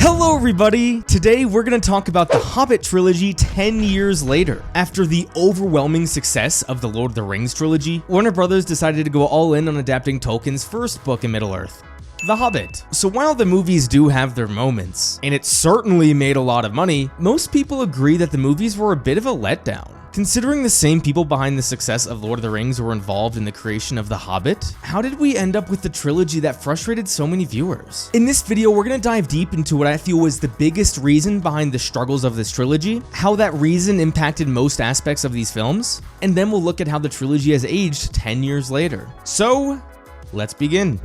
Hello everybody! Today we're going to talk about the Hobbit Trilogy 10 years later. After the overwhelming success of the Lord of the Rings trilogy, Warner Brothers decided to go all in on adapting Tolkien's first book in Middle-earth, The Hobbit. So while the movies do have their moments, and it certainly made a lot of money, most people agree that the movies were a bit of a letdown. Considering the same people behind the success of Lord of the Rings were involved in the creation of The Hobbit, how did we end up with the trilogy that frustrated so many viewers? In this video, we're going to dive deep into what I feel was the biggest reason behind the struggles of this trilogy, how that reason impacted most aspects of these films, and then we'll look at how the trilogy has aged 10 years later. So, let's begin.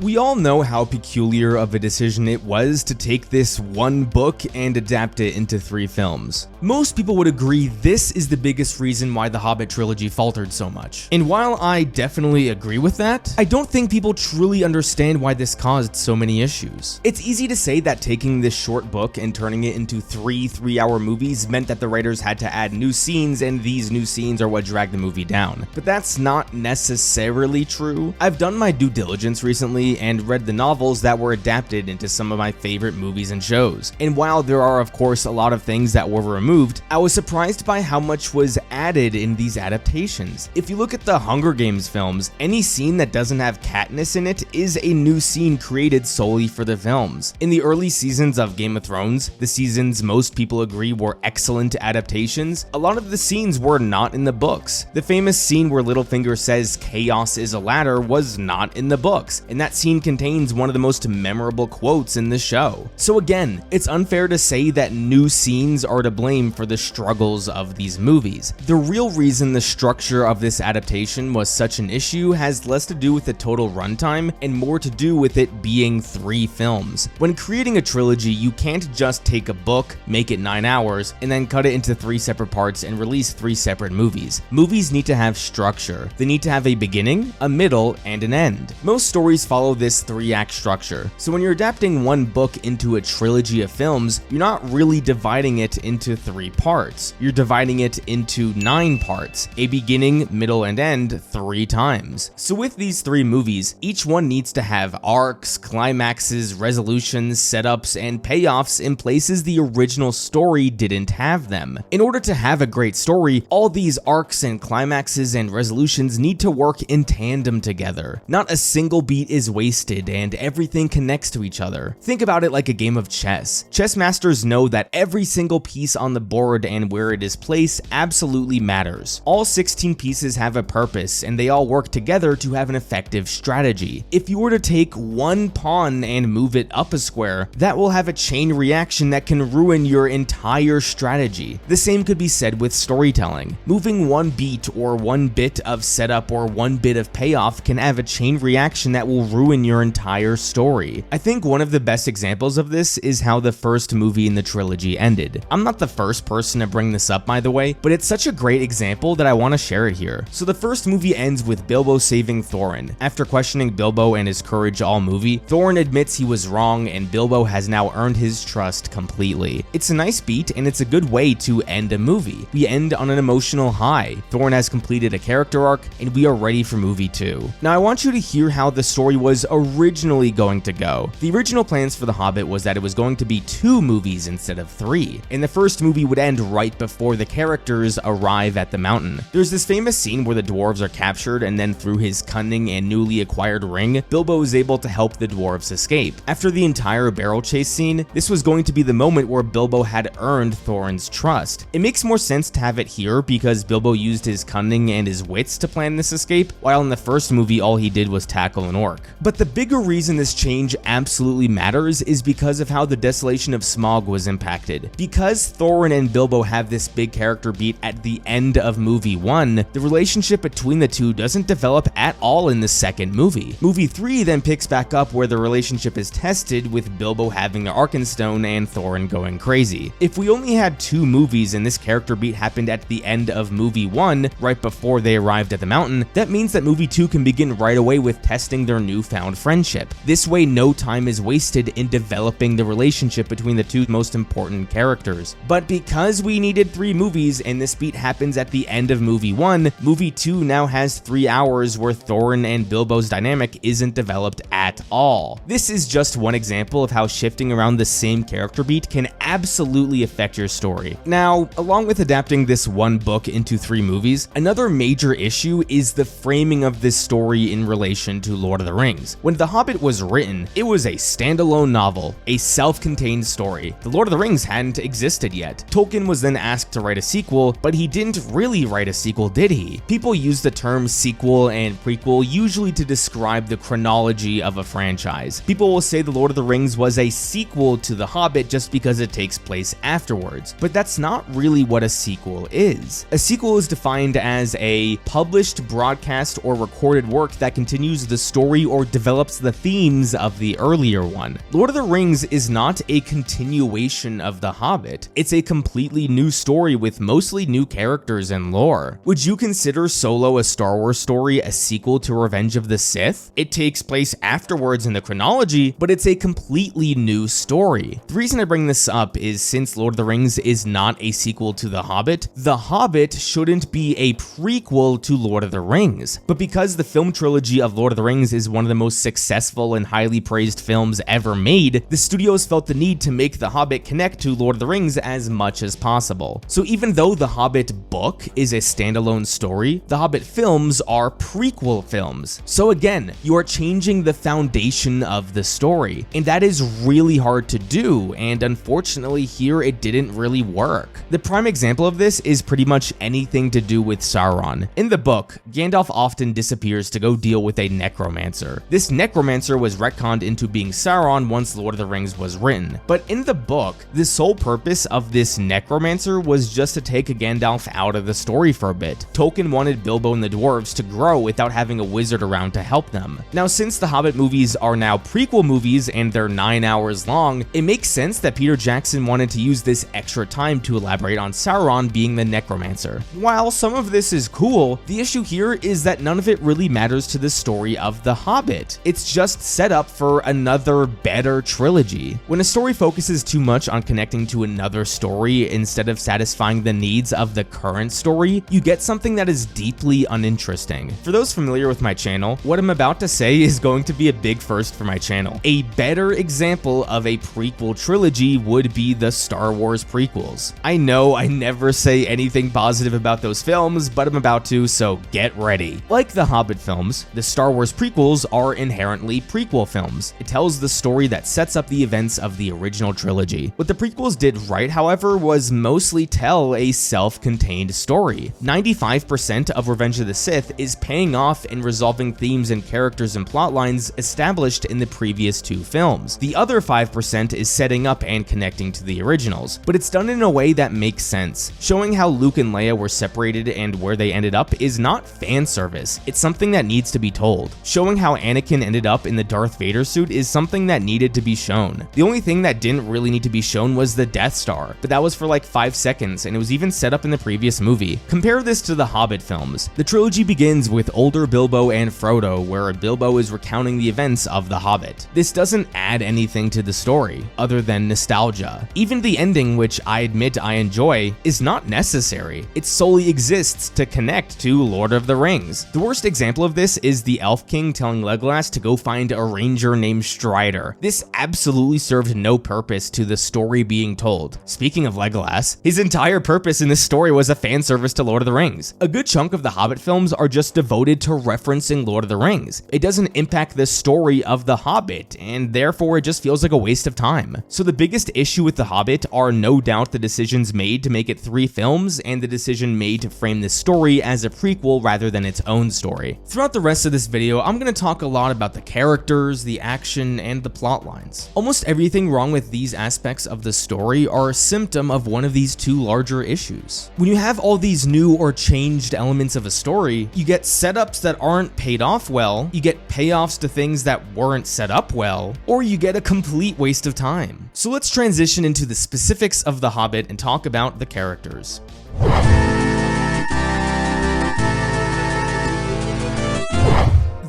We all know how peculiar of a decision it was to take this one book and adapt it into 3 films. Most people would agree this is the biggest reason why the Hobbit trilogy faltered so much. And while I definitely agree with that, I don't think people truly understand why this caused so many issues. It's easy to say that taking this short book and turning it into 3 3-hour movies meant that the writers had to add new scenes, and these new scenes are what dragged the movie down. But that's not necessarily true. I've done my due diligence recently and read the novels that were adapted into some of my favorite movies and shows. And while there are of course a lot of things that were removed, I was surprised by how much was added in these adaptations. If you look at the Hunger Games films, any scene that doesn't have Katniss in it is a new scene created solely for the films. In the early seasons of Game of Thrones, the seasons most people agree were excellent adaptations, a lot of the scenes were not in the books. The famous scene where Littlefinger says chaos is a ladder was not in the books, and that scene contains one of the most memorable quotes in the show. So again, it's unfair to say that new scenes are to blame for the struggles of these movies. The real reason the structure of this adaptation was such an issue has less to do with the total runtime and more to do with it being 3 films. When creating a trilogy, you can't just take a book, make it 9 hours, and then cut it into 3 separate parts and release 3 separate movies. Movies need to have structure. They need to have a beginning, a middle, and an end. Most stories follow this 3-act structure. So when you're adapting one book into a trilogy of films, you're not really dividing it into 3 parts. You're dividing it into 9 parts, a beginning, middle, and end 3 times. So with these 3 movies, each one needs to have arcs, climaxes, resolutions, setups, and payoffs in places the original story didn't have them. In order to have a great story, all these arcs and climaxes and resolutions need to work in tandem together. Not a single beat is wasted and everything connects to each other. Think about it like a game of chess. Chess masters know that every single piece on the board and where it is placed absolutely matters. All 16 pieces have a purpose and they all work together to have an effective strategy. If you were to take one pawn and move it up a square, that will have a chain reaction that can ruin your entire strategy. The same could be said with storytelling. Moving one beat or one bit of setup or one bit of payoff can have a chain reaction that will ruin your entire story. I think one of the best examples of this is how the first movie in the trilogy ended. I'm not the first person to bring this up, by the way, but it's such a great example that I want to share it here. So the first movie ends with Bilbo saving Thorin. After questioning Bilbo and his courage all movie, Thorin admits he was wrong and Bilbo has now earned his trust completely. It's a nice beat and it's a good way to end a movie. We end on an emotional high. Thorin has completed a character arc and we are ready for movie 2. Now I want you to hear how the story was originally going to go. The original plans for The Hobbit was that it was going to be 2 movies instead of 3, and the first movie would end right before the characters arrive at the mountain. There's this famous scene where the dwarves are captured and then through his cunning and newly acquired ring, Bilbo is able to help the dwarves escape. After the entire barrel chase scene, this was going to be the moment where Bilbo had earned Thorin's trust. It makes more sense to have it here because Bilbo used his cunning and his wits to plan this escape, while in the first movie all he did was tackle an orc. But the bigger reason this change absolutely matters is because of how the desolation of Smaug was impacted. Because Thorin and Bilbo have this big character beat at the end of movie 1, the relationship between the two doesn't develop at all in the second movie. Movie 3 then picks back up where the relationship is tested with Bilbo having the Arkenstone and Thorin going crazy. If we only had 2 movies and this character beat happened at the end of movie 1, right before they arrived at the mountain, that means that movie 2 can begin right away with testing their newfound newfound friendship. This way, no time is wasted in developing the relationship between the two most important characters. But because we needed 3 movies and this beat happens at the end of movie 1, movie 2 now has 3 hours where Thorin and Bilbo's dynamic isn't developed at all. This is just one example of how shifting around the same character beat can absolutely affect your story. Now, along with adapting this one book into 3 movies, another major issue is the framing of this story in relation to Lord of the Rings. When The Hobbit was written, it was a standalone novel, a self-contained story. The Lord of the Rings hadn't existed yet. Tolkien was then asked to write a sequel, but he didn't really write a sequel, did he? People use the term sequel and prequel usually to describe the chronology of a franchise. People will say The Lord of the Rings was a sequel to The Hobbit just because it takes place afterwards, but that's not really what a sequel is. A sequel is defined as a published, broadcast, or recorded work that continues the story or develops the themes of the earlier one. Lord of the Rings is not a continuation of The Hobbit. It's a completely new story with mostly new characters and lore. Would you consider Solo, a Star Wars story, a sequel to Revenge of the Sith? It takes place afterwards in the chronology, but it's a completely new story. The reason I bring this up is since Lord of the Rings is not a sequel to The Hobbit shouldn't be a prequel to Lord of the Rings. But because the film trilogy of Lord of the Rings is one of the most successful and highly praised films ever made, the studios felt the need to make The Hobbit connect to Lord of the Rings as much as possible. So even though The Hobbit book is a standalone story, The Hobbit films are prequel films. So again, you are changing the foundation of the story, and that is really hard to do, and unfortunately here it didn't really work. The prime example of this is pretty much anything to do with Sauron. In the book, Gandalf often disappears to go deal with a necromancer. This necromancer was retconned into being Sauron once Lord of the Rings was written. But in the book, the sole purpose of this necromancer was just to take Gandalf out of the story for a bit. Tolkien wanted Bilbo and the Dwarves to grow without having a wizard around to help them. Now, since the Hobbit movies are now prequel movies and they're 9 hours long, it makes sense that Peter Jackson wanted to use this extra time to elaborate on Sauron being the necromancer. While some of this is cool, the issue here is that none of it really matters to the story of The Hobbit. It's just set up for another better trilogy. When a story focuses too much on connecting to another story instead of satisfying the needs of the current story, you get something that is deeply uninteresting. For those familiar with my channel, what I'm about to say is going to be a big first for my channel. A better example of a prequel trilogy would be the Star Wars prequels. I know I never say anything positive about those films, but I'm about to, so get ready. Like the Hobbit films, the Star Wars prequels are inherently prequel films. It tells the story that sets up the events of the original trilogy. What the prequels did right, however, was mostly tell a self-contained story. 95% of Revenge of the Sith is paying off and resolving themes and characters and plot lines established in the previous 2 films. The other 5% is setting up and connecting to the originals, but it's done in a way that makes sense. Showing how Luke and Leia were separated and where they ended up is not fan service, it's something that needs to be told. Showing how Anakin ended up in the Darth Vader suit is something that needed to be shown. The only thing that didn't really need to be shown was the Death Star, but that was for like 5 seconds and it was even set up in the previous movie. Compare this to the Hobbit films. The trilogy begins with older Bilbo and Frodo, where Bilbo is recounting the events of The Hobbit. This doesn't add anything to the story, other than nostalgia. Even the ending, which I admit I enjoy, is not necessary. It solely exists to connect to Lord of the Rings. The worst example of this is the Elf King telling Legolas to go find a ranger named Strider. This absolutely served no purpose to the story being told. Speaking of Legolas, his entire purpose in this story was a fan service to Lord of the Rings. A good chunk of the Hobbit films are just devoted to referencing Lord of the Rings. It doesn't impact the story of The Hobbit, and therefore it just feels like a waste of time. So the biggest issue with The Hobbit are no doubt the decisions made to make it 3 films and the decision made to frame this story as a prequel rather than its own story. Throughout the rest of this video, I'm going to talk a lot about the characters, the action, and the plot lines. Almost everything wrong with these aspects of the story are a symptom of one of these 2 larger issues. When you have all these new or changed elements of a story, you get setups that aren't paid off well, you get payoffs to things that weren't set up well, or you get a complete waste of time. So let's transition into the specifics of The Hobbit and talk about the characters.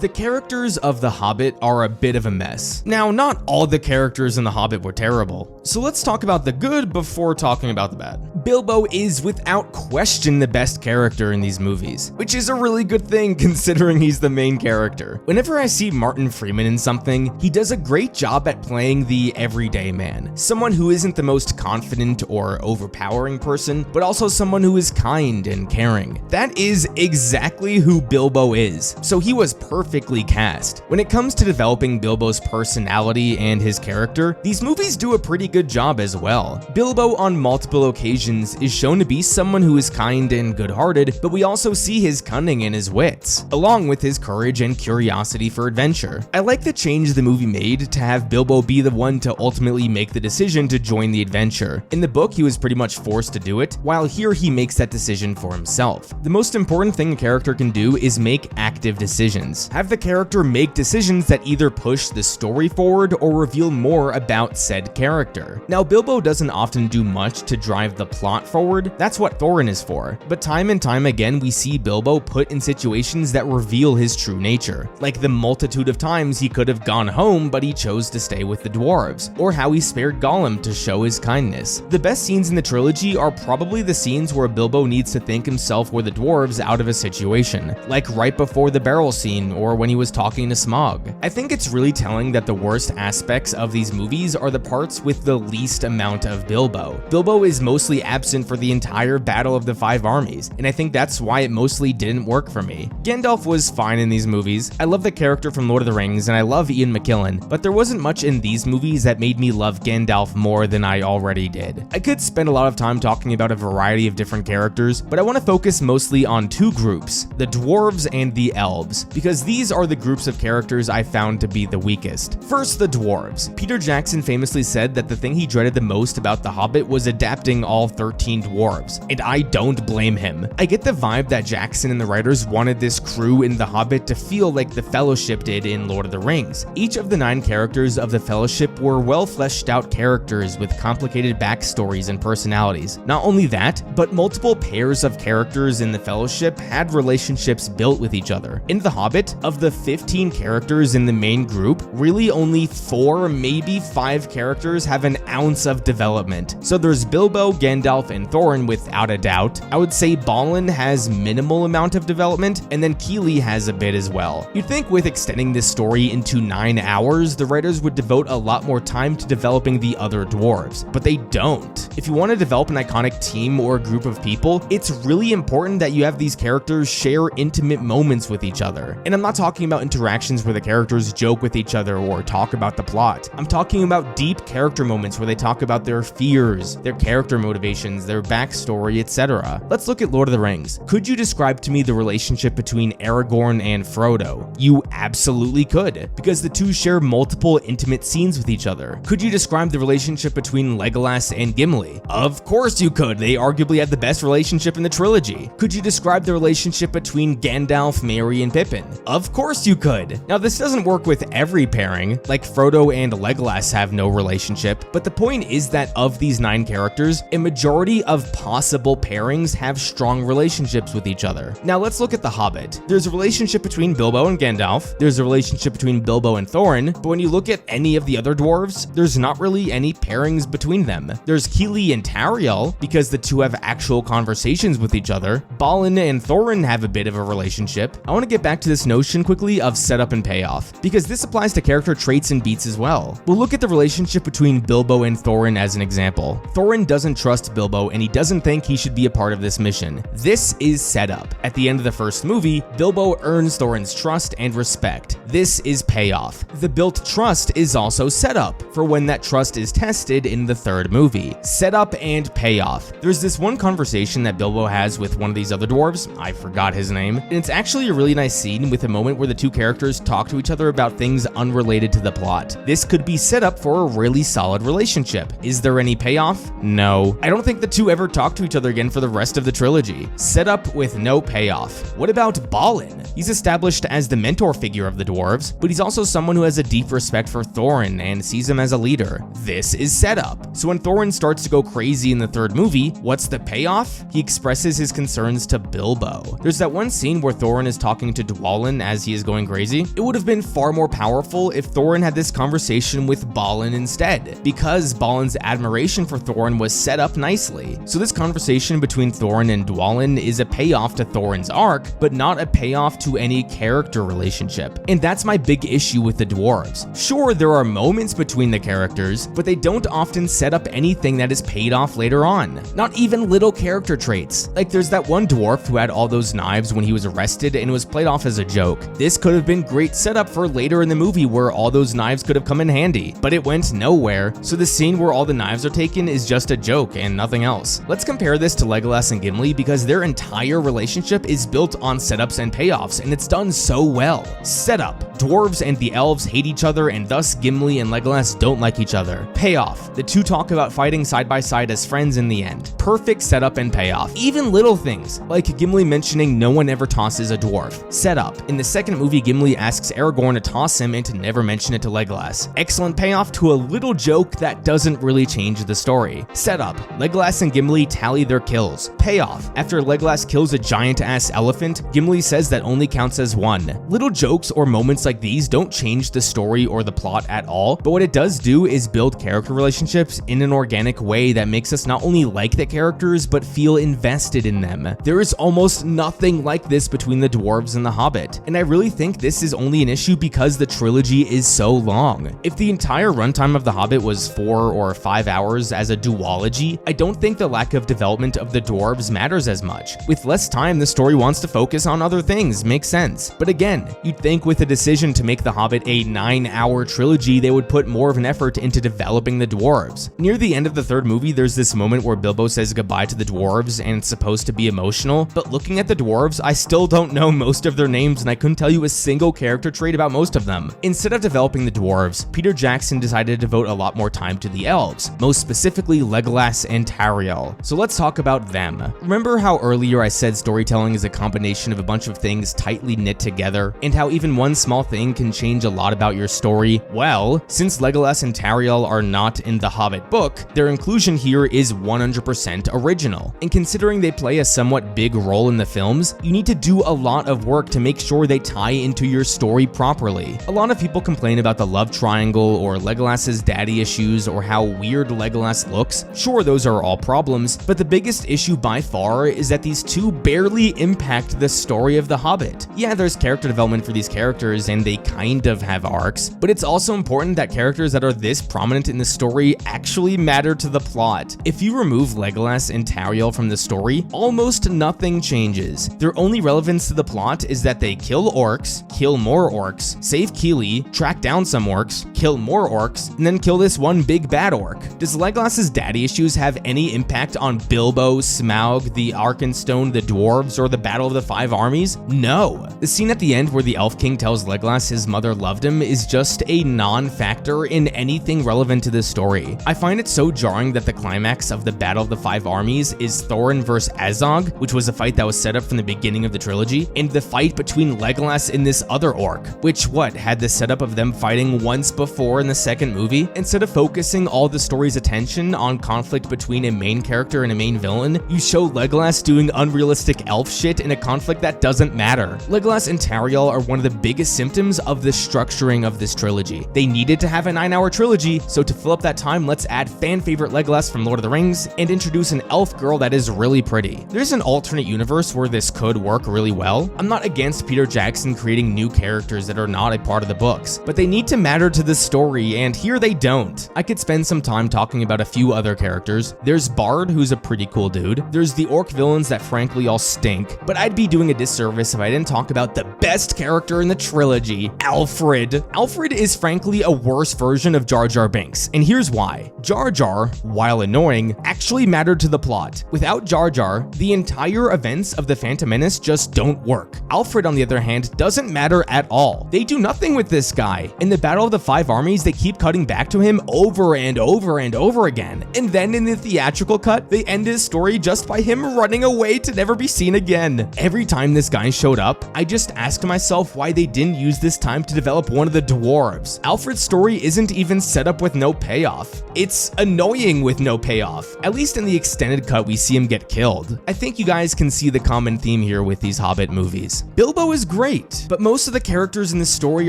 The characters of The Hobbit are a bit of a mess. Now, not all the characters in The Hobbit were terrible, so let's talk about the good before talking about the bad. Bilbo is without question the best character in these movies, which is a really good thing considering he's the main character. Whenever I see Martin Freeman in something, he does a great job at playing the everyday man, someone who isn't the most confident or overpowering person, but also someone who is kind and caring. That is exactly who Bilbo is, so he was perfectly cast. When it comes to developing Bilbo's personality and his character, these movies do a pretty good job as well. Bilbo on multiple occasions is shown to be someone who is kind and good-hearted, but we also see his cunning and his wits, along with his courage and curiosity for adventure. I like the change the movie made to have Bilbo be the one to ultimately make the decision to join the adventure. In the book, he was pretty much forced to do it, while here he makes that decision for himself. The most important thing a character can do is make active decisions. Have the character make decisions that either push the story forward or reveal more about said character. Now, Bilbo doesn't often do much to drive the plot forward, that's what Thorin is for, but time and time again we see Bilbo put in situations that reveal his true nature, like the multitude of times he could have gone home but he chose to stay with the dwarves, or how he spared Gollum to show his kindness. The best scenes in the trilogy are probably the scenes where Bilbo needs to think himself or the dwarves out of a situation, like right before the barrel scene or when he was talking to Smaug. I think it's really telling that the worst aspects of these movies are the parts with the least amount of Bilbo. Bilbo is mostly absent for the entire Battle of the Five Armies, and I think that's why it mostly didn't work for me. Gandalf was fine in these movies. I love the character from Lord of the Rings, and I love Ian McKellen, but there wasn't much in these movies that made me love Gandalf more than I already did. I could spend a lot of time talking about a variety of different characters, but I want to focus mostly on two groups, the dwarves and the elves, because these are the groups of characters I found to be the weakest. First, the dwarves. Peter Jackson famously said that the thing he dreaded the most about The Hobbit was adapting all 13 dwarves, and I don't blame him. I get the vibe that Jackson and the writers wanted this crew in The Hobbit to feel like the Fellowship did in Lord of the Rings. Each of the 9 characters of the Fellowship were well fleshed out characters with complicated backstories and personalities. Not only that, but multiple pairs of characters in the Fellowship had relationships built with each other. In The Hobbit, of the 15 characters in the main group, really only 4, maybe 5 characters have an ounce of development. So there's Bilbo, Gandalf, and Thorin without a doubt. I would say Balin has minimal amount of development, and then Keely has a bit as well. You'd think with extending this story into 9 hours, the writers would devote a lot more time to developing the other dwarves, but they don't. If you want to develop an iconic team or a group of people, it's really important that you have these characters share intimate moments with each other. And I'm not talking about interactions where the characters joke with each other or talk about the plot. I'm talking about deep character moments where they talk about their fears, their character motivations, their backstory, etc. Let's look at Lord of the Rings. Could you describe to me the relationship between Aragorn and Frodo? You absolutely could, because the two share multiple intimate scenes with each other. Could you describe the relationship between Legolas and Gimli? Of course you could. They arguably had the best relationship in the trilogy. Could you describe the relationship between Gandalf, Merry, and Pippin? Of course you could. Now this doesn't work with every pairing, like Frodo and Legolas have no relationship, but the point is that of these 9 characters, a majority of possible pairings have strong relationships with each other. Now let's look at The Hobbit. There's a relationship between Bilbo and Gandalf, there's a relationship between Bilbo and Thorin, but when you look at any of the other dwarves, there's not really any pairings between them. There's Keely and Tauriel, because the two have actual conversations with each other. Balin and Thorin have a bit of a relationship. I want to get back to this notion quickly of setup and payoff, because this applies to character traits and beats as well. We'll look at the relationship between Bilbo and Thorin as an example. Thorin doesn't trust Bilbo and he doesn't think he should be a part of this mission. This is setup. At the end of the first movie, Bilbo earns Thorin's trust and respect. This is payoff. The built trust is also setup for when that trust is tested in the third movie. Setup and payoff. There's this one conversation that Bilbo has with one of these other dwarves, I forgot his name, and it's actually a really nice scene with a moment where the two characters talk to each other about things unrelated to the plot. This could be set up for a really solid relationship. Is there any payoff? No. I don't think the two ever talk to each other again for the rest of the trilogy. Set up with no payoff. What about Balin? He's established as the mentor figure of the dwarves, but he's also someone who has a deep respect for Thorin and sees him as a leader. This is set up. So when Thorin starts to go crazy in the third movie, what's the payoff? He expresses his concerns to Bilbo. There's that one scene where Thorin is talking to Dwalin as he is going crazy. It would have been far more powerful if Thorin had this conversation with Balin instead, because Balin's admiration for Thorin was set up nicely. So this conversation between Thorin and Dwalin is a payoff to Thorin's arc, but not a payoff to any character relationship. And that's my big issue with the dwarves. Sure, there are moments between the characters, but they don't often set up anything that is paid off later on. Not even little character traits. Like there's that one dwarf who had all those knives when he was arrested and was played off as a joke. This could have been great setup for later in the movie where all those knives could have come in handy, but it went nowhere, so the scene where all the knives are taken is just a joke and nothing else. Let's compare this to Legolas and Gimli because their entire relationship is built on setups and payoffs, and it's done so well. Setup: dwarves and the elves hate each other, and thus Gimli and Legolas don't like each other. Payoff: the two talk about fighting side by side as friends in the end. Perfect setup and payoff. Even little things, like Gimli mentioning no one ever tosses a dwarf. Setup: in the second movie, Gimli asks Aragorn to toss him and to never mention it to Legolas. Excellent payoff to a little joke that doesn't really change the story. Setup: Legolas and Gimli tally their kills. Payoff: after Legolas kills a giant-ass elephant, Gimli says that only counts as one. Little jokes or moments like these don't change the story or the plot at all, but what it does do is build character relationships in an organic way that makes us not only like the characters, but feel invested in them. There is almost nothing like this between the dwarves and the Hobbit, and I really think this is only an issue because the trilogy is so long. If the entire runtime of The Hobbit was 4 or 5 hours as a duology, I don't think the lack of development of the dwarves matters as much. With less time, the story wants to focus on other things, makes sense. But again, you'd think with the decision to make The Hobbit a 9-hour trilogy, they would put more of an effort into developing the dwarves. Near the end of the third movie, there's this moment where Bilbo says goodbye to the dwarves, and it's supposed to be emotional, but looking at the dwarves, I still don't know most of their names, and I couldn't tell you a single character trait about most of them. Instead of developing the dwarves, Peter Jackson decided to devote a lot more time to the elves, most specifically Legolas and Tauriel. So let's talk about them. Remember how earlier I said storytelling is a combination of a bunch of things tightly knit together, and how even one small thing can change a lot about your story? Well, since Legolas and Tauriel are not in the Hobbit book, their inclusion here is 100% original. And considering they play a somewhat big role in the films, you need to do a lot of work to make sure they tie into your story properly. A lot of people complain about the love triangle or Legolas's daddy issues or how weird Legolas looks. Sure, those are all problems, but the biggest issue by far is that these two barely impact the story of The Hobbit. Yeah, there's character development for these characters and they kind of have arcs, but it's also important that characters that are this prominent in the story actually matter to the plot. If you remove Legolas and Tauriel from the story, almost nothing changes. Their only relevance to the plot is that they kill orcs, kill more orcs, save Keely, track down some orcs, kill more orcs, and then kill this one big bad orc. Does Legolas's daddy issues have any impact on Bilbo, Smaug, the Arkenstone, the dwarves, or the Battle of the Five Armies? No. The scene at the end where the Elf King tells Legolas his mother loved him is just a non-factor in anything relevant to this story. I find it so jarring that the climax of the Battle of the Five Armies is Thorin vs. Azog, which was a fight that was set up from the beginning of the trilogy, and the fight between Legolas and this other orc, which had the setup of them fighting once before in the second movie. Instead of focusing all the story's attention on conflict between a main character and a main villain, you show Legolas doing unrealistic elf shit in a conflict that doesn't matter. Legolas and Tauriel are one of the biggest symptoms of the structuring of this trilogy. They needed to have a 9-hour trilogy, so to fill up that time, let's add fan favorite Legolas from Lord of the Rings and introduce an elf girl that is really pretty. There's an alternate universe where this could work really well. I'm not against Peter Jackson creating new characters that are not a part of the books, but they need to matter to the story, and here they don't. I could spend some time talking about a few other characters. There's Bard, who's a pretty cool dude. There's the orc villains that frankly all stink, but I'd be doing a disservice if I didn't talk about the best character in the trilogy, Alfred. Alfred is frankly a worse version of Jar Jar Binks, and here's why. Jar Jar, while annoying, actually mattered to the plot. Without Jar Jar, the entire events of the Phantom Menace just don't work. Alfred, on the other hand, doesn't matter at all. They do nothing with this guy. In the Battle of the Five Armies, they keep cutting back to him over and over and over again. And then in the theatrical cut, they end his story just by him running away to never be seen again. Every time this guy showed up, I just asked myself why they didn't use this time to develop one of the dwarves. Alfred's story isn't even set up with no payoff. It's annoying with no payoff. At least in the extended cut, we see him get killed. I think you guys can see the common theme here with these Hobbit movies. Bilbo is great. great, but most of the characters in the story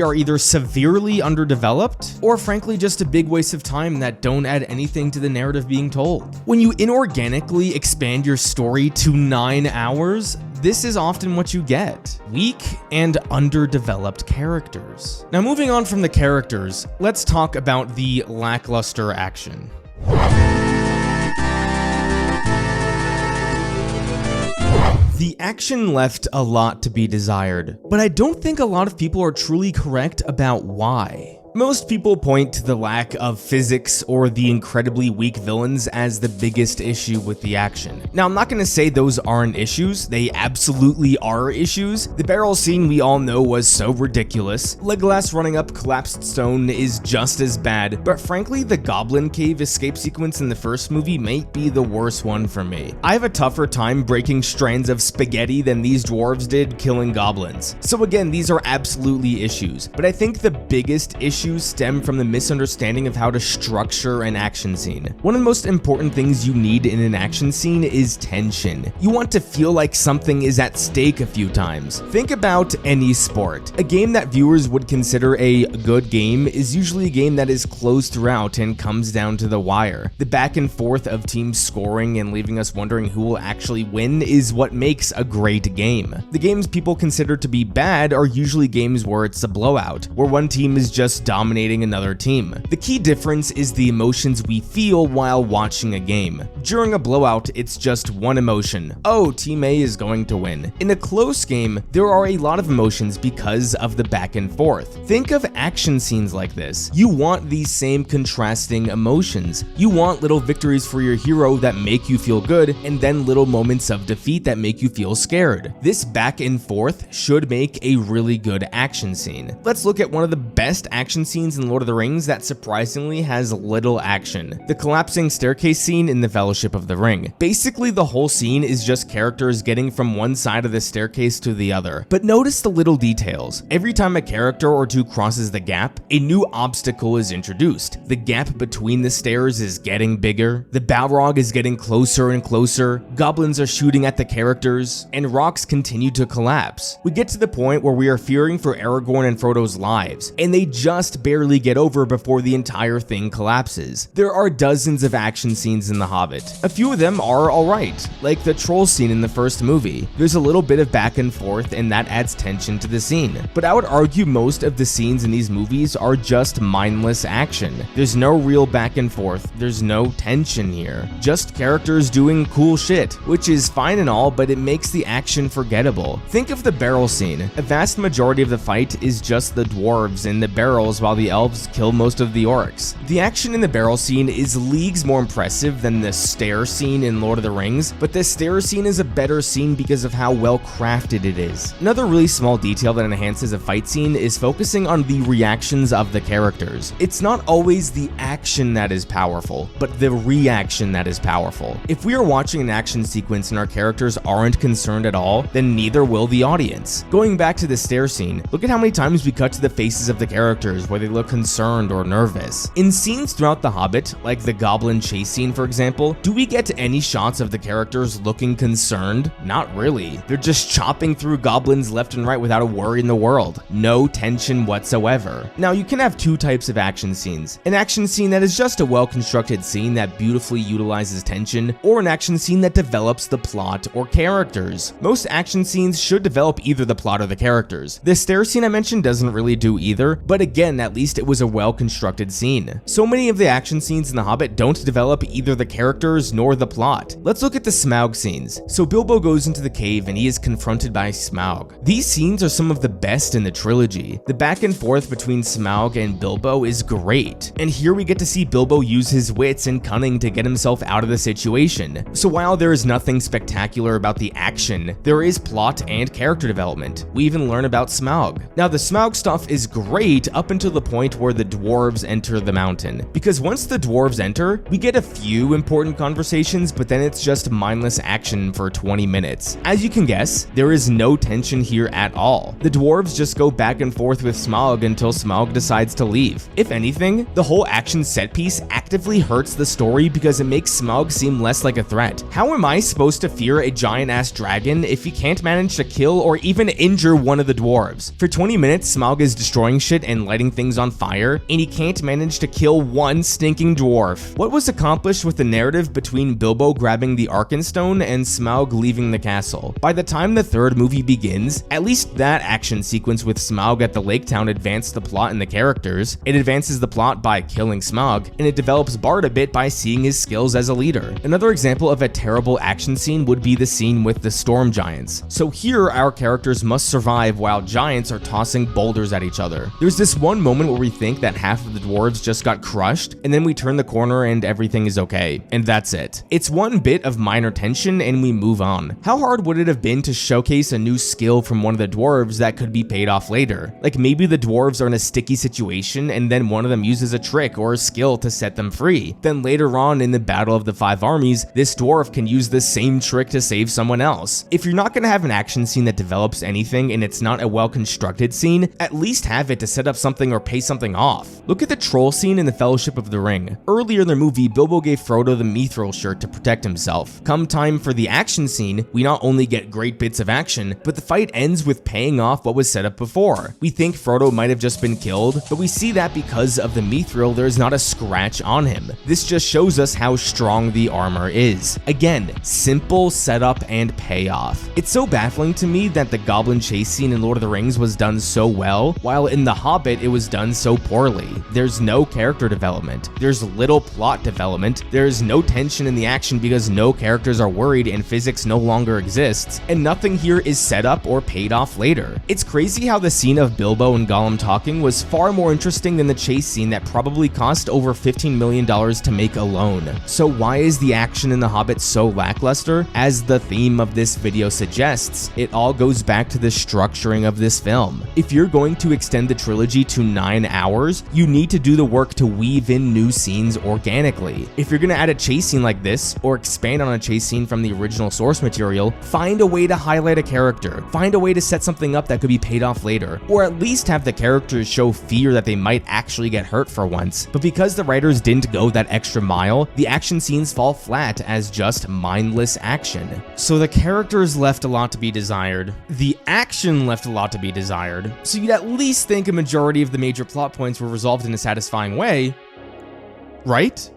are either severely underdeveloped, or frankly just a big waste of time that don't add anything to the narrative being told. When you inorganically expand your story to 9 hours, this is often what you get: weak and underdeveloped characters. Now, moving on from the characters, let's talk about the lackluster action. The action left a lot to be desired, but I don't think a lot of people are truly correct about why. Most people point to the lack of physics or the incredibly weak villains as the biggest issue with the action. Now, I'm not going to say those aren't issues. They absolutely are issues. The barrel scene we all know was so ridiculous. Legolas running up collapsed stone is just as bad, but frankly, the Goblin Cave escape sequence in the first movie might be the worst one for me. I have a tougher time breaking strands of spaghetti than these dwarves did killing goblins. So again, these are absolutely issues, but I think the biggest issue stem from the misunderstanding of how to structure an action scene. One of the most important things you need in an action scene is tension. You want to feel like something is at stake a few times. Think about any sport. A game that viewers would consider a good game is usually a game that is close throughout and comes down to the wire. The back and forth of teams scoring and leaving us wondering who will actually win is what makes a great game. The games people consider to be bad are usually games where it's a blowout, where one team is just dominating another team. The key difference is the emotions we feel while watching a game. During a blowout, it's just one emotion: oh, team A is going to win. In a close game, there are a lot of emotions because of the back and forth. Think of action scenes like this. You want these same contrasting emotions. You want little victories for your hero that make you feel good, and then little moments of defeat that make you feel scared. This back and forth should make a really good action scene. Let's look at one of the best action scenes in Lord of the Rings that surprisingly has little action: the collapsing staircase scene in the Fellowship of the Ring. Basically, the whole scene is just characters getting from one side of the staircase to the other. But notice the little details. Every time a character or two crosses the gap, a new obstacle is introduced. The gap between the stairs is getting bigger, the Balrog is getting closer and closer, goblins are shooting at the characters, and rocks continue to collapse. We get to the point where we are fearing for Aragorn and Frodo's lives, and they just barely get over before the entire thing collapses. There are dozens of action scenes in The Hobbit. A few of them are alright, like the troll scene in the first movie. There's a little bit of back and forth, and that adds tension to the scene. But I would argue most of the scenes in these movies are just mindless action. There's no real back and forth, there's no tension here. Just characters doing cool shit, which is fine and all, but it makes the action forgettable. Think of the barrel scene. A vast majority of the fight is just the dwarves in the barrels while the elves kill most of the orcs. The action in the barrel scene is leagues more impressive than the stair scene in Lord of the Rings, but the stair scene is a better scene because of how well crafted it is. Another really small detail that enhances a fight scene is focusing on the reactions of the characters. It's not always the action that is powerful, but the reaction that is powerful. If we are watching an action sequence and our characters aren't concerned at all, then neither will the audience. Going back to the stair scene, look at how many times we cut to the faces of the characters where they look concerned or nervous. In scenes throughout The Hobbit, like the goblin chase scene for example, do we get any shots of the characters looking concerned? Not really. They're just chopping through goblins left and right without a worry in the world. No tension whatsoever. Now, you can have two types of action scenes: an action scene that is just a well-constructed scene that beautifully utilizes tension, or an action scene that develops the plot or characters. Most action scenes should develop either the plot or the characters. The stair scene I mentioned doesn't really do either, but again, at least it was a well-constructed scene. So many of the action scenes in The Hobbit don't develop either the characters nor the plot. Let's look at the Smaug scenes. So Bilbo goes into the cave and he is confronted by Smaug. These scenes are some of the best in the trilogy. The back and forth between Smaug and Bilbo is great, and here we get to see Bilbo use his wits and cunning to get himself out of the situation. So while there is nothing spectacular about the action, there is plot and character development. We even learn about Smaug. Now, the Smaug stuff is great up until until the point where the dwarves enter the mountain. Because once the dwarves enter, we get a few important conversations, but then it's just mindless action for 20 minutes. As you can guess, there is no tension here at all. The dwarves just go back and forth with Smaug until Smaug decides to leave. If anything, the whole action set piece actively hurts the story because it makes Smaug seem less like a threat. How am I supposed to fear a giant-ass dragon if he can't manage to kill or even injure one of the dwarves? For 20 minutes, Smaug is destroying shit and lighting things on fire, and he can't manage to kill one stinking dwarf. What was accomplished with the narrative between Bilbo grabbing the Arkenstone and Smaug leaving the castle? By the time the third movie begins, at least that action sequence with Smaug at the lake town advanced the plot and the characters. It advances the plot by killing Smaug, and it develops Bard a bit by seeing his skills as a leader. Another example of a terrible action scene would be the scene with the storm giants. So here, our characters must survive while giants are tossing boulders at each other. There's this one moment where we think that half of the dwarves just got crushed, and then we turn the corner and everything is okay, and that's it. It's one bit of minor tension and we move on. How hard would it have been to showcase a new skill from one of the dwarves that could be paid off later? Like maybe the dwarves are in a sticky situation and then one of them uses a trick or a skill to set them free. Then later on in the Battle of the Five Armies, this dwarf can use the same trick to save someone else. If you're not going to have an action scene that develops anything and it's not a well-constructed scene, at least have it to set up something or pay something off. Look at the troll scene in the Fellowship of the Ring. Earlier in the movie, Bilbo gave Frodo the mithril shirt to protect himself. Come time for the action scene, we not only get great bits of action, but the fight ends with paying off what was set up before. We think Frodo might have just been killed, but we see that because of the mithril, there's not a scratch on him. This just shows us how strong the armor is. Again, simple setup and payoff. It's so baffling to me that the goblin chase scene in Lord of the Rings was done so well, while in The Hobbit it was done so poorly. There's no character development. There's little plot development. There's no tension in the action because no characters are worried and physics no longer exists, and nothing here is set up or paid off later. It's crazy how the scene of Bilbo and Gollum talking was far more interesting than the chase scene that probably cost over $15 million to make alone. So why is the action in The Hobbit so lackluster? As the theme of this video suggests, it all goes back to the structuring of this film. If you're going to extend the trilogy to 9 hours, you need to do the work to weave in new scenes organically. If you're gonna add a chase scene like this, or expand on a chase scene from the original source material, find a way to highlight a character. Find a way to set something up that could be paid off later, or at least have the characters show fear that they might actually get hurt for once. But because the writers didn't go that extra mile, the action scenes fall flat as just mindless action. So the characters left a lot to be desired. The action left a lot to be desired. So you'd at least think a majority of the major plot points were resolved in a satisfying way, right?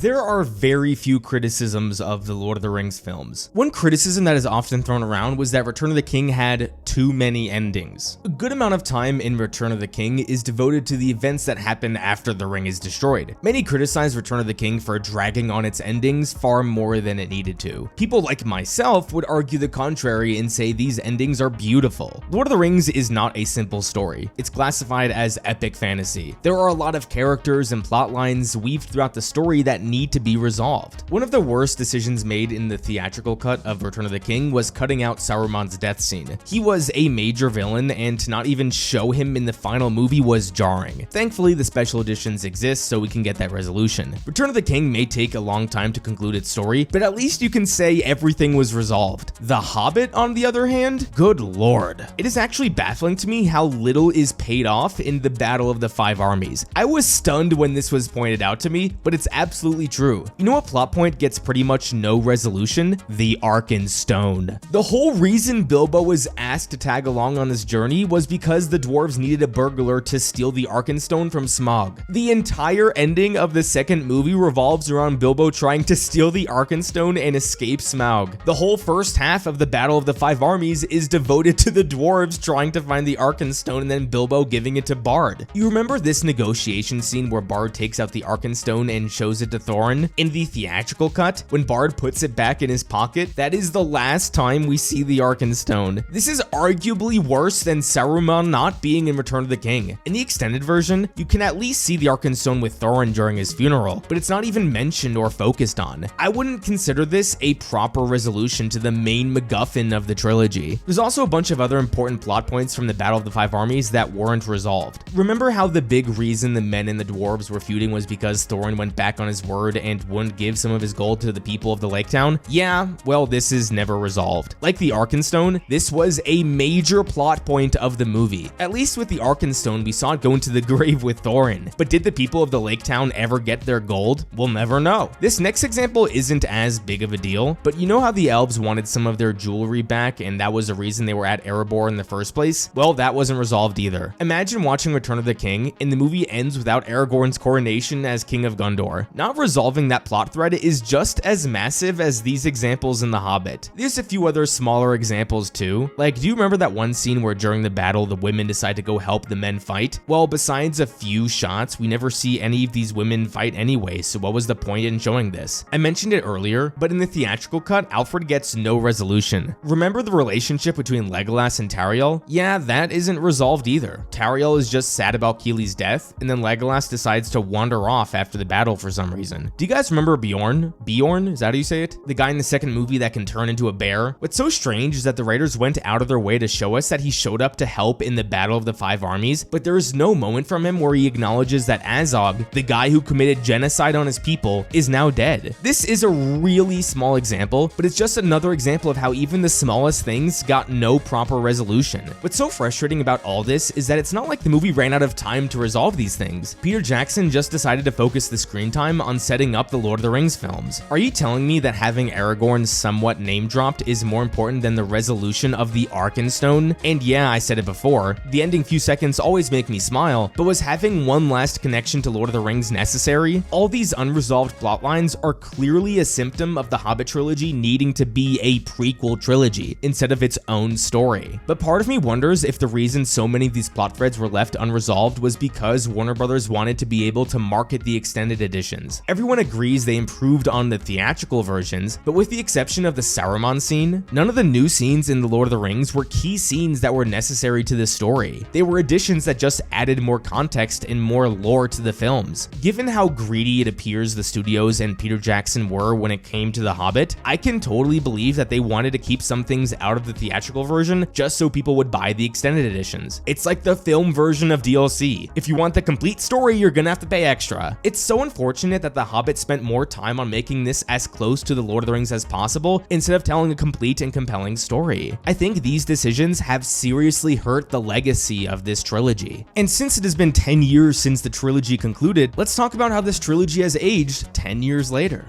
There are very few criticisms of the Lord of the Rings films. One criticism that is often thrown around was that Return of the King had too many endings. A good amount of time in Return of the King is devoted to the events that happen after the ring is destroyed. Many criticize Return of the King for dragging on its endings far more than it needed to. People like myself would argue the contrary and say these endings are beautiful. Lord of the Rings is not a simple story. It's classified as epic fantasy. There are a lot of characters and plot lines weaved throughout the story that need to be resolved. One of the worst decisions made in the theatrical cut of Return of the King was cutting out Saruman's death scene. He was a major villain, and to not even show him in the final movie was jarring. Thankfully, the special editions exist so we can get that resolution. Return of the King may take a long time to conclude its story, but at least you can say everything was resolved. The Hobbit, on the other hand, good lord. It is actually baffling to me how little is paid off in the Battle of the Five Armies. I was stunned when this was pointed out to me, but it's absolutely true. You know what plot point gets pretty much no resolution? The Arkenstone. The whole reason Bilbo was asked to tag along on this journey was because the dwarves needed a burglar to steal the Arkenstone from Smaug. The entire ending of the second movie revolves around Bilbo trying to steal the Arkenstone and escape Smaug. The whole first half of the Battle of the Five Armies is devoted to the dwarves trying to find the Arkenstone and then Bilbo giving it to Bard. You remember this negotiation scene where Bard takes out the Arkenstone and shows it to Thorin. In the theatrical cut, when Bard puts it back in his pocket, that is the last time we see the Arkenstone. This is arguably worse than Saruman not being in Return of the King. In the extended version, you can at least see the Arkenstone with Thorin during his funeral, but it's not even mentioned or focused on. I wouldn't consider this a proper resolution to the main MacGuffin of the trilogy. There's also a bunch of other important plot points from the Battle of the Five Armies that weren't resolved. Remember how the big reason the men and the dwarves were feuding was because Thorin went back on his word and wouldn't give some of his gold to the people of the Lake Town? Yeah, well, this is never resolved. Like the Arkenstone, this was a major plot point of the movie. At least with the Arkenstone, we saw it go into the grave with Thorin. But did the people of the Lake Town ever get their gold? We'll never know. This next example isn't as big of a deal, but you know how the elves wanted some of their jewelry back and that was the reason they were at Erebor in the first place? Well, that wasn't resolved either. Imagine watching Return of the King and the movie ends without Aragorn's coronation as King of Gondor. Not resolving that plot thread is just as massive as these examples in The Hobbit. There's a few other smaller examples too. Like, do you remember that one scene where during the battle the women decide to go help the men fight? Well, besides a few shots, we never see any of these women fight anyway, so what was the point in showing this? I mentioned it earlier, but in the theatrical cut, Alfred gets no resolution. Remember the relationship between Legolas and Tauriel? Yeah, that isn't resolved either. Tauriel is just sad about Keely's death, and then Legolas decides to wander off after the battle for some reason. Do you guys remember Bjorn? Bjorn? Is that how you say it? The guy in the second movie that can turn into a bear? What's so strange is that the writers went out of their way to show us that he showed up to help in the Battle of the Five Armies, but there is no moment from him where he acknowledges that Azog, the guy who committed genocide on his people, is now dead. This is a really small example, but it's just another example of how even the smallest things got no proper resolution. What's so frustrating about all this is that it's not like the movie ran out of time to resolve these things. Peter Jackson just decided to focus the screen time on setting up the Lord of the Rings films. Are you telling me that having Aragorn somewhat name dropped is more important than the resolution of the Arkenstone? And yeah, I said it before, the ending few seconds always make me smile, but was having one last connection to Lord of the Rings necessary? All these unresolved plotlines are clearly a symptom of the Hobbit trilogy needing to be a prequel trilogy instead of its own story. But part of me wonders if the reason so many of these plot threads were left unresolved was because Warner Brothers wanted to be able to market the extended editions. Everyone agrees they improved on the theatrical versions, but with the exception of the Saruman scene, none of the new scenes in The Lord of the Rings were key scenes that were necessary to the story. They were additions that just added more context and more lore to the films. Given how greedy it appears the studios and Peter Jackson were when it came to The Hobbit, I can totally believe that they wanted to keep some things out of the theatrical version just so people would buy the extended editions. It's like the film version of DLC. If you want the complete story, you're gonna have to pay extra. It's so unfortunate that The Hobbit spent more time on making this as close to The Lord of the Rings as possible instead of telling a complete and compelling story. I think these decisions have seriously hurt the legacy of this trilogy. And since it has been 10 years since the trilogy concluded, let's talk about how this trilogy has aged 10 years later.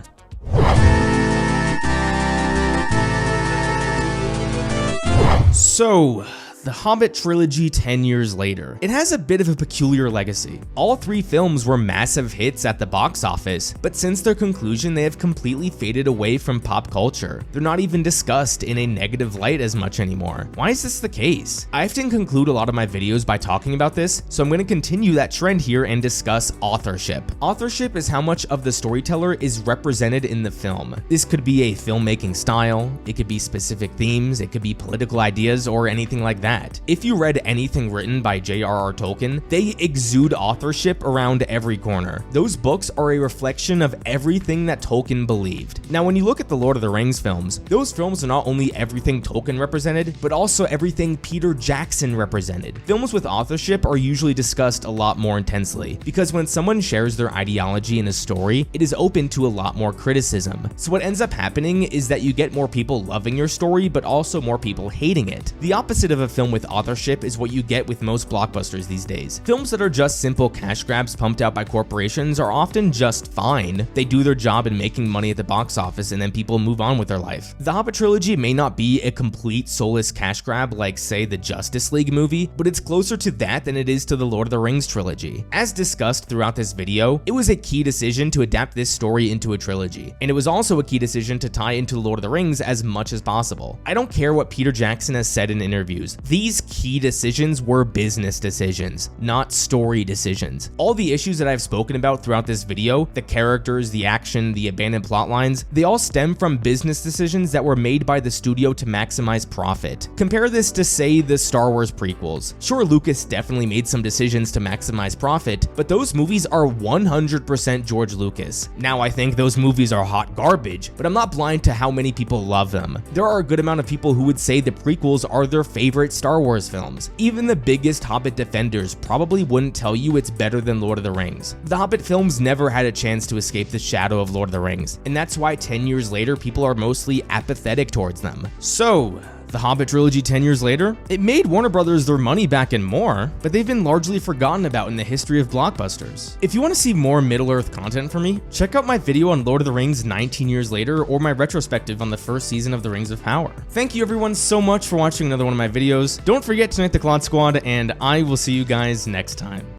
So, The Hobbit Trilogy 10 years later. It has a bit of a peculiar legacy. All three films were massive hits at the box office, but since their conclusion they have completely faded away from pop culture. They're not even discussed in a negative light as much anymore. Why is this the case? I often conclude a lot of my videos by talking about this, so I'm going to continue that trend here and discuss authorship. Authorship is how much of the storyteller is represented in the film. This could be a filmmaking style, it could be specific themes, it could be political ideas, or anything like that. If you read anything written by J.R.R. Tolkien, they exude authorship around every corner. Those books are a reflection of everything that Tolkien believed. Now, when you look at the Lord of the Rings films, those films are not only everything Tolkien represented, but also everything Peter Jackson represented. Films with authorship are usually discussed a lot more intensely, because when someone shares their ideology in a story, it is open to a lot more criticism. So what ends up happening is that you get more people loving your story, but also more people hating it. The opposite of a film with authorship is what you get with most blockbusters these days. Films that are just simple cash grabs pumped out by corporations are often just fine. They do their job in making money at the box office and then people move on with their life. The Hobbit trilogy may not be a complete soulless cash grab like, say, the Justice League movie, but it's closer to that than it is to the Lord of the Rings trilogy. As discussed throughout this video, it was a key decision to adapt this story into a trilogy, and it was also a key decision to tie into the Lord of the Rings as much as possible. I don't care what Peter Jackson has said in interviews. these key decisions were business decisions, not story decisions. All the issues that I've spoken about throughout this video, the characters, the action, the abandoned plot lines, they all stem from business decisions that were made by the studio to maximize profit. Compare this to, say, the Star Wars prequels. Sure, Lucas definitely made some decisions to maximize profit, but those movies are 100% George Lucas. Now, I think those movies are hot garbage, but I'm not blind to how many people love them. There are a good amount of people who would say the prequels are their favorite Star Wars films. Even the biggest Hobbit defenders probably wouldn't tell you it's better than Lord of the Rings. The Hobbit films never had a chance to escape the shadow of Lord of the Rings, and that's why 10 years later people are mostly apathetic towards them. So, the Hobbit Trilogy 10 years later? It made Warner Brothers their money back and more, but they've been largely forgotten about in the history of blockbusters. If you want to see more Middle-earth content from me, check out my video on Lord of the Rings 19 years later or my retrospective on the first season of The Rings of Power. Thank you everyone so much for watching another one of my videos. Don't forget to tonight the Clot Squad, and I will see you guys next time.